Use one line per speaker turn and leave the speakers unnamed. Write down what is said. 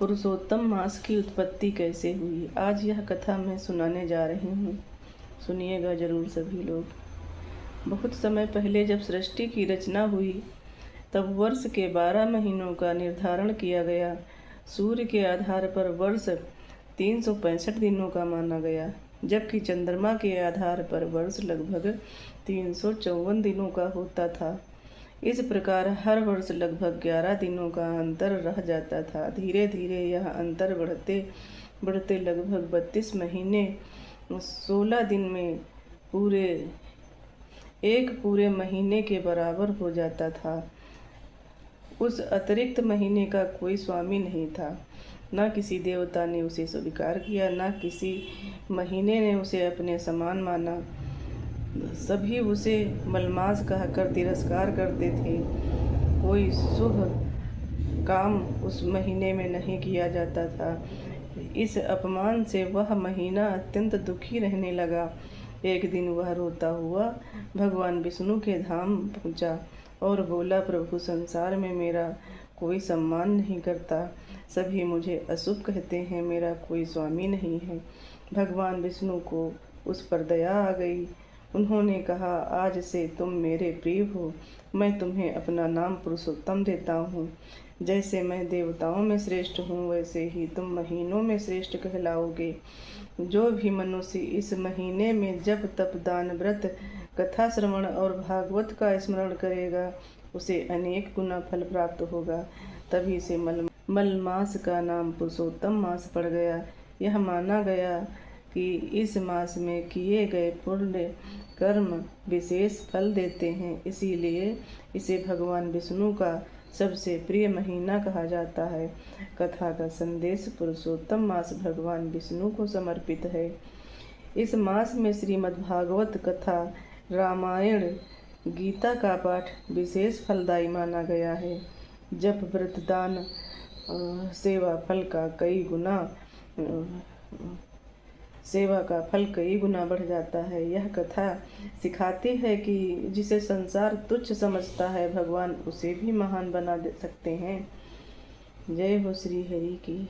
पुरुषोत्तम मास की उत्पत्ति कैसे हुई, आज यह कथा मैं सुनाने जा रही हूँ। सुनिएगा जरूर सभी लोग। बहुत समय पहले जब सृष्टि की रचना हुई तब वर्ष के 12 महीनों का निर्धारण किया गया। सूर्य के आधार पर वर्ष 365 दिनों का माना गया, जबकि चंद्रमा के आधार पर वर्ष लगभग 354 दिनों का होता था। इस प्रकार हर वर्ष लगभग 11 दिनों का अंतर रह जाता था। धीरे धीरे यह अंतर बढ़ते बढ़ते लगभग 32 महीने 16 दिन में एक पूरे महीने के बराबर हो जाता था। उस अतिरिक्त महीने का कोई स्वामी नहीं था। न किसी देवता ने उसे स्वीकार किया, न किसी महीने ने उसे अपने समान माना। सभी उसे मलमास कहकर तिरस्कार करते थे। कोई शुभ काम उस महीने में नहीं किया जाता था। इस अपमान से वह महीना अत्यंत दुखी रहने लगा। एक दिन वह रोता हुआ भगवान विष्णु के धाम पहुंचा और बोला, प्रभु, संसार में मेरा कोई सम्मान नहीं करता। सभी मुझे अशुभ कहते हैं, मेरा कोई स्वामी नहीं है। भगवान विष्णु को उस पर दया आ गई। उन्होंने कहा, आज से तुम मेरे प्रिय हो। मैं तुम्हें अपना नाम पुरुषोत्तम देता हूँ। जैसे मैं देवताओं में श्रेष्ठ हूँ, वैसे ही तुम महीनों में श्रेष्ठ कहलाओगे। जो भी मनुष्य इस महीने में जप तप दान व्रत कथा श्रवण और भागवत का स्मरण करेगा, उसे अनेक गुना फल प्राप्त होगा। तभी से मल मास का नाम पुरुषोत्तम मास पड़ गया। यह माना गया कि इस मास में किए गए पुण्य कर्म विशेष फल देते हैं, इसीलिए इसे भगवान विष्णु का सबसे प्रिय महीना कहा जाता है। कथा का संदेश, पुरुषोत्तम मास भगवान विष्णु को समर्पित है। इस मास में श्रीमद्भागवत कथा, रामायण, गीता का पाठ विशेष फलदायी माना गया है। जप व्रत दान सेवा का फल कई गुना बढ़ जाता है। यह कथा सिखाती है कि जिसे संसार तुच्छ समझता है, भगवान उसे भी महान बना सकते हैं। जय हो श्री हरि की।